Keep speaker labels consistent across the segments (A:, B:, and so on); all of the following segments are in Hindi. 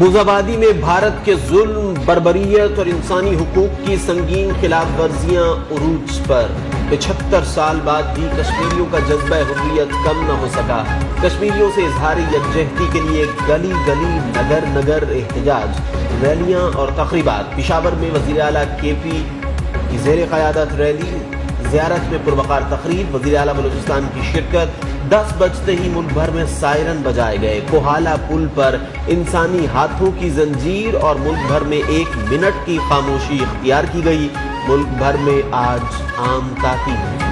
A: महबूजाबादी में भारत के जुल्म, बर्बरियत और इंसानी हुकूक की संगीन खिलाफ वर्जियां उरूज पर। 75 साल बाद भी कश्मीरियों का जज्बा हुर्रियत कम न हो सका। कश्मीरियों से इजहार यकजहती के लिए गली गली, नगर नगर एहतजाज, रैलियां और तकरीबात। पेशावर में वज़ीर आला KP की ज़ेर क़यादत रैली, ज़ियारत में पुरवकार तकरीब, वज़ीर आला बलूचिस्तान की शिरकत। 10 बजते ही मुल्क भर में सायरन बजाए गए। कोहाला पुल पर इंसानी हाथों की जंजीर और मुल्क भर में 1 मिनट की खामोशी इख्तियार की गई। मुल्क भर में आज आम ताकीद।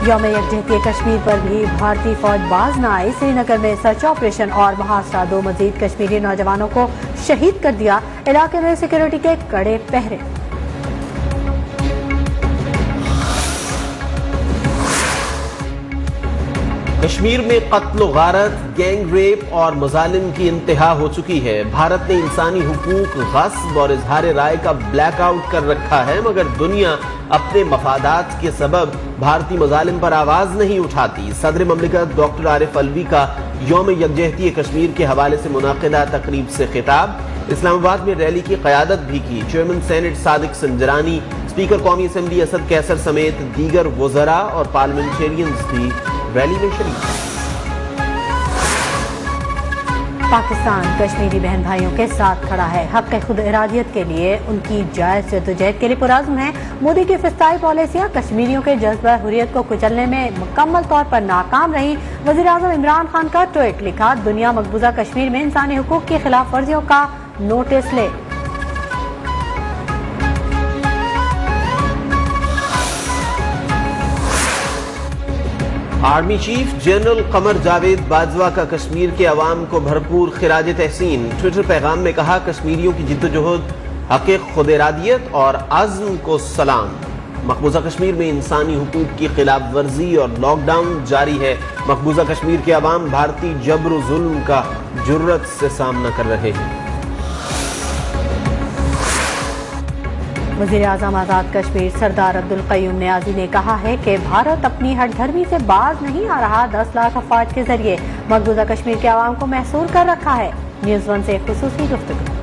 B: यौम यकजहती कश्मीर पर भी भारतीय फौज बाज न आई। श्रीनगर में सर्च ऑपरेशन और मुहासरा, 2 मजीद कश्मीरी नौजवानों को शहीद कर दिया। इलाके में सिक्योरिटी के कड़े पहरे।
A: कश्मीर में कत्ल, गारत, गैंग रेप और मजालिम की इंतहा हो चुकी है। भारत ने इंसानी हुकूक, गस्ब और इजहार राय का ब्लैकआउट कर रखा है, मगर दुनिया अपने मफादात के सबब भारतीय मजालिम पर आवाज नहीं उठाती। सदर ममलिकत डॉक्टर आरिफ अलवी का यौम यकजहती कश्मीर के हवाले से मुनाकिदा तकरीब से खिताब। इस्लामाबाद में रैली की क़यादत भी की। Chairman senate Sadiq Sanjrani, speaker कौमी असम्बली असद कैसर समेत दीगर वज़रा और पार्लियामेंटेरियंस भी रैली में शरीक।
B: पाकिस्तान कश्मीरी बहन भाइयों के साथ खड़ा है। हक खुद इरादियत के लिए उनकी जायज जद्दोजहद के लिए पुरअज़्म है। मोदी की फिस्ताई पॉलिसियां कश्मीरियों के जज्बा हुर्रियत को कुचलने में मुकम्मल तौर पर नाकाम रही। वज़ीर आज़म इमरान खान का ट्वीट लिखा, दुनिया मकबूजा कश्मीर में इंसानी हुकूक की खिलाफ वर्जियों का नोटिस ले।
A: Army chief general Qamar Javed Bajwa का कश्मीर के अवाम को भरपूर खिराज तहसीन। ट्विटर पैगाम में कहा, कश्मीरियों की जिद्दोजहद, हक खुद इरादियत और अज़्म को सलाम। मकबूजा कश्मीर में इंसानी हुकूक की खिलाफ वर्जी और लॉकडाउन जारी है। मकबूजा कश्मीर के अवाम भारतीय जबर जुल्म का जुर्रत से सामना कर रहे हैं।
B: वज़ीर आज़म आज़ाद कश्मीर सरदार अब्दुल क़य्यूम नियाज़ी ने कहा है कि भारत अपनी हठधर्मी से बाज नहीं आ रहा। 10 लाख अफवाज के जरिए मकबूजा कश्मीर के अवाम को महसूर कर रखा है। न्यूज़ 1 से खुसूसी गुफ्तगू।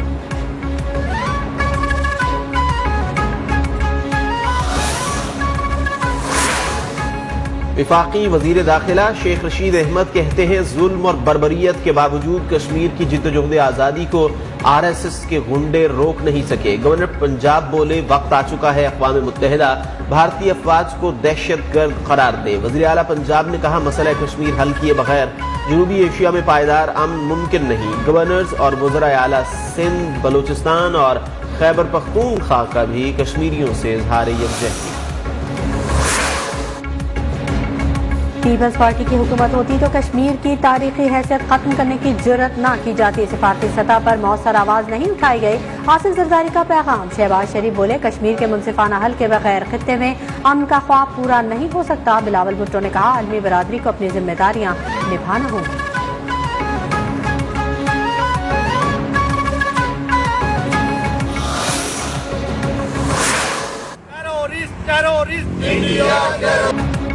A: वफाकी वजीर दाखिला शेख रशीद अहमद कहते हैं, जुल्म और बर्बरियत के बावजूद कश्मीर की जिद्दोजहद आज़ादी को RSS के गुंडे रोक नहीं सके। गवर्नर पंजाब बोले, वक्त आ चुका है अक़वाम मुत्तहिदा भारतीय अफवाज को दहशतगर्द करार दे। वज़ीर आला पंजाब ने कहा, मसला कश्मीर हल किए बगैर जनूबी एशिया में पायदार अमन मुमकिन नहीं। गवर्नर्स और वज़राए आला सिंध, बलूचिस्तान और खैबर पख्तूनख्वा का भी कश्मीरियों से इजहार यकजहती।
B: पीपल्स पार्टी की हुकूमत होती तो कश्मीर की तारीखी हैसियत खत्म करने की जुर्रत न की जाती। सिफारती सतह पर मौसर आवाज नहीं उठाई गई। आसिफ जरदारी का पैगाम। शहबाज शरीफ बोले, कश्मीर के मुनसिफाना हल के बगैर खित्ते में अमन का ख्वाब पूरा नहीं हो सकता। बिलावल भुट्टो ने कहा, आलमी बरादरी को अपनी जिम्मेदारियां निभाना होंगी।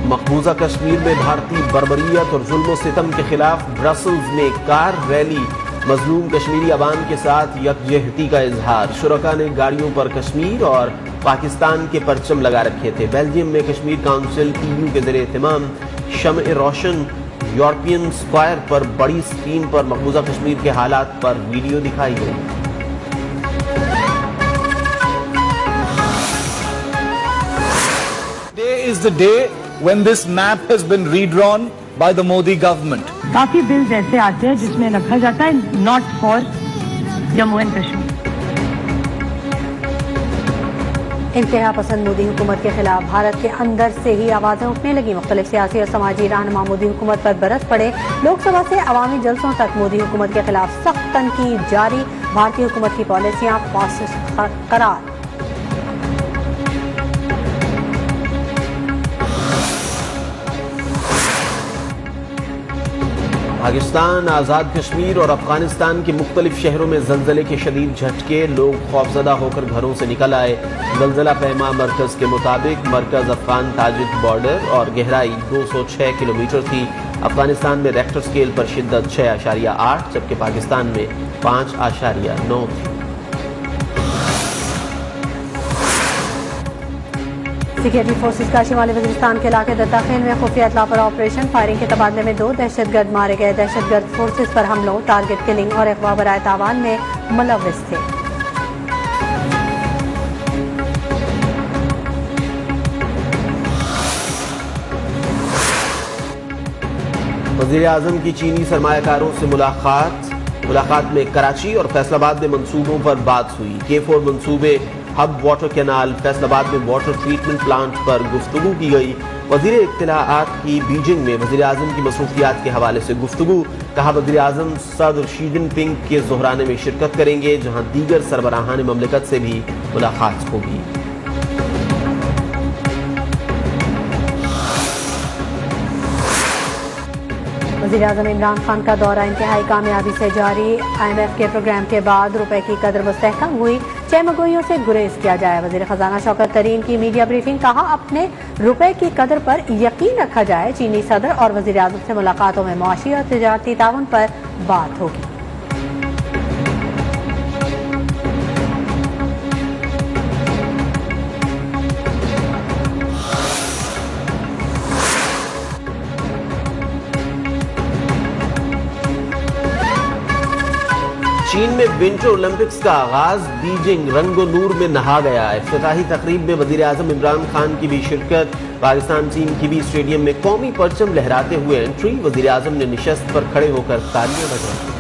A: मकबूजा कश्मीर में भारतीय बर्बरियत और जुल्म सितम के खिलाफ ब्रसल्स में कार रैली। मजलूम कश्मीरी अवाम के साथ यकजहती का इजहार। शुरका ने गाड़ियों पर कश्मीर और पाकिस्तान के परचम लगा रखे थे। बेल्जियम में कश्मीर काउंसिल EU के ज़रिए एहतमाम शम्अ रोशन यूरोपियन स्क्वायर पर बड़ी स्क्रीन पर मकबूजा कश्मीर के हालात पर वीडियो दिखाई गई।
C: Today is the day when this map has been redrawn by the Modi government.
D: काफी बिल्स ऐसे आते हैं जिसमें रखा जाता है not for Jammu and Kashmir.
B: इंतहा पसंद मोदी हुकूमत के खिलाफ भारत के अंदर से ही आवाजें उठने लगी। मुख्तलिफ सियासी और समाजी रहनुमा मोदी हुकूमत पर बरस पड़े। लोकसभा से अवामी जलसों तक मोदी हुकूमत के खिलाफ सख्त तनकीद जारी। भारतीय हुकूमत की पॉलिसियां फासिस्ट करार।
A: पाकिस्तान, आज़ाद कश्मीर और अफगानिस्तान के मुख्तलिफ शहरों में जल्जले के शदीद झटके, लोग खौफजदा होकर घरों से निकल आए। जल्जला पैमा मरकज के मुताबिक मरकज अफगान ताजिक बॉर्डर और गहराई 206 किलोमीटर थी। अफगानिस्तान में रेक्टर स्केल पर शिद्दत 6.8 जबकि पाकिस्तान में 5.9 थी।
B: सिक्योरिटी फोर्सेज का शिमाली वजीरिस्तान के इलाके दत्ताखेल में खुफिया इत्तला पर ऑपरेशन, फायरिंग के तबादले में 2 दहशतगर्द मारे गए। दहशतगर्द फोर्सेज पर हमलों, टारगेट किलिंग और अगवा बराए तावान में मुलव्विस थे।
A: वज़ीर आज़म की चीनी सरमायाकारों से मुलाकात में कराची और फैसलाबाद में मंसूबों पर बात हुई। K4 मंसूबे, हब वाटर कैनाल, फैसलाबाद में वाटर ट्रीटमेंट प्लांट पर गुफ्तगू की गई। वज़ीर इत्तलाआत की बीजिंग में वज़ीर आज़म की मसरूफियात के हवाले से गुफ्तगू, कहा वज़ीर आज़म सदर शी जिनपिंग के ज़ोहराने में शिरकत करेंगे, जहाँ दीगर सरबराहान ममलिकत से भी मुलाकात होगी।
B: वज़ीर आज़म इमरान खान का दौरा इंतहाई कामयाबी से जारी। IMF के प्रोग्राम के बाद रुपए की कदर मुस्तहकम हुई, चहमगोइयों से गुरेज किया जाए। वज़ीर खजाना शौकत तरीन की मीडिया ब्रीफिंग, कहा अपने रुपए की कदर पर यकीन रखा जाए। चीनी सदर और वज़ीर आज़म से मुलाकातों में मुआशी और तिजारती ताउन पर बात होगी।
A: चीन में विंटर ओलंपिक्स का आगाज, बीजिंग रंगो नूर में नहा गया। इफ्तिताही तकरीब में वज़ीर आज़म इमरान खान की भी शिरकत। पाकिस्तान टीम की भी स्टेडियम में कौमी परचम लहराते हुए एंट्री। वज़ीर आज़म ने निशस्त पर खड़े होकर तालियां बजाई।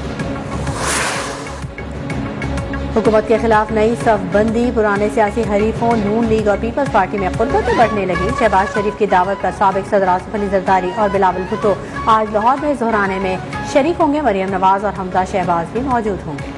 B: हुकूमत के खिलाफ नई सफबंदी, पुराने सियासी हरीफों नून लीग और पीपल्स पार्टी में कुर्बतें बढ़ने लगी। शहबाज शरीफ की दावत पर साबिक सदर आसिफ अली जरदारी और बिलावल भुट्टो आज लाहौर में ज़ोहराने में शरीक होंगे। मरियम नवाज और हमजा शहबाज भी मौजूद होंगे।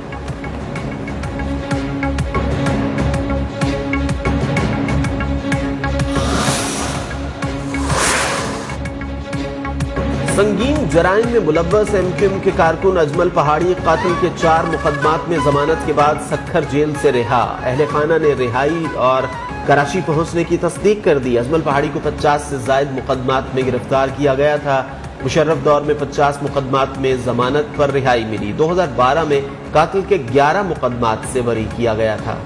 A: संगीन जराइम में मुलव्वस MQM के कारकुन अजमल पहाड़ी कातिल के 4 मुकदमात में जमानत के बाद सखर जेल से रिहा। अहले खाना ने रिहाई और कराची पहुंचने की तस्दीक कर दी। अजमल पहाड़ी को 50 से ज्यादा मुकदमात में गिरफ्तार किया गया था। मुशर्रफ दौर में 50 मुकदमात में जमानत पर रिहाई मिली। 2012 में कातिल के 11 मुकदमात से बरी किया गया था।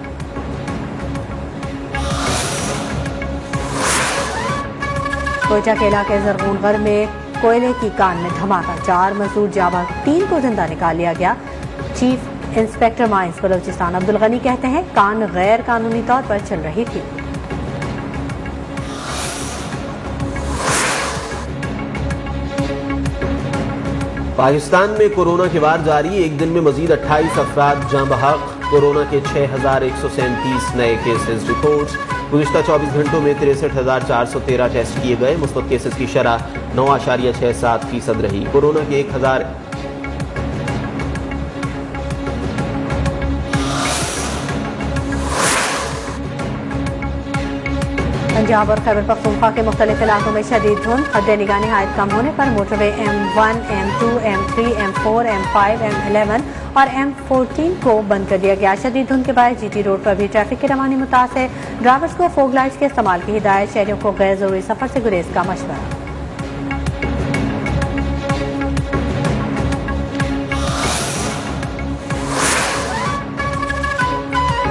B: कोयटा के इलाके जरगूनगर में कोयले की कान में धमाका, 4 मजदूर जाबाज, 3 को जिंदा निकाल लिया गया। Chief inspector mines Balochistan Abdul Ghani कहते हैं कान गैर कानूनी तौर पर चल रही थी।
A: पाकिस्तान में कोरोना के वार जारी, एक दिन में मजीद 28 अफराद जाँ बहक। कोरोना के 6137 नए केसेस रिपोर्ट। गुज़िश्ता 24 घंटों में 63,413 टेस्ट किए गए। मुस्बत केसेस की शरह 9.67% रही। कोरोना के 1000
B: पंजाब और खैबर पख्तूनख्वा के मुख्तलिफ इलाकों में शदीद धुंध, हद निगाह निहायत कम होने पर motorway M1, M2, M3, M4, M5, M11 और M14 को बंद कर दिया गया। शदीद धुंध के बाद GT रोड पर भी ट्रैफिक की रवानी मुतासिर। ड्राइवर्स को फोग लाइट्स के इस्तेमाल की हिदायत। शहरियों को गैर जरूरी सफर से गुरेज का मशवरा।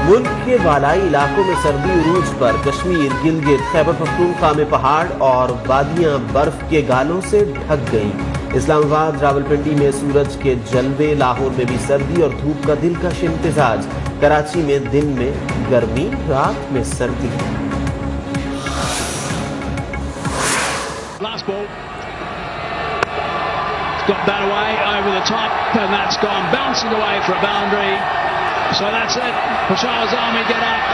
A: मुल्क के बालाई इलाकों में सर्दी उरूज पर। कश्मीर, गिलगित, खैबर पख्तूनख्वा में पहाड़ और वादियां बर्फ के गालों से ढक गईं। इस्लामाबाद, रावलपिंडी में सूरज के जलवे। लाहौर में भी सर्दी और धूप का दिलकश इम्तिजाज। कराची में दिन में गर्मी, रात में सर्दी।
E: Last ball. It's got that away over the top and that's gone bouncing away for a boundary. So that's it. Peshawar's Army get up.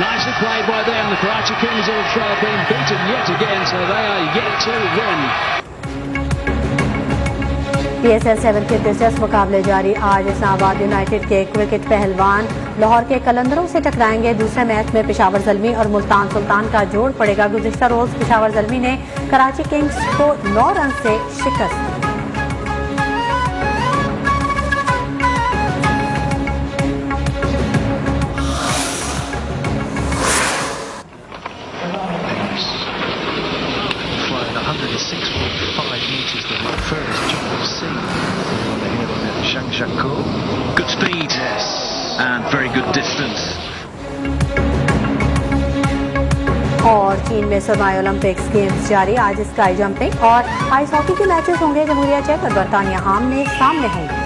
E: Nicely played by them. The Karachi Kings have been beaten yet again, so they are yet to win.
B: PSL 7 के दिलचस्प मुकाबले जारी। आज इस्लामाबाद यूनाइटेड के क्रिकेट पहलवान लाहौर के कलंदरों से टकराएंगे। दूसरे मैच में पेशावर ज़ल्मी और मुल्तान सुल्तान का जोड़ पड़ेगा। गुज़िश्ता रोज पेशावर ज़ल्मी ने कराची किंग्स को 9 रन से शिकस्त दी।
F: Shevchenko. Good speed and very good distance.
B: और चीन में सरमाई ओलंपिक्स गेम्स जारी। आज स्काई जंपिंग और आइस हॉकी के मैचेस होंगे। जमहूरिया चेक और बरतानिया आमने सामने होंगे।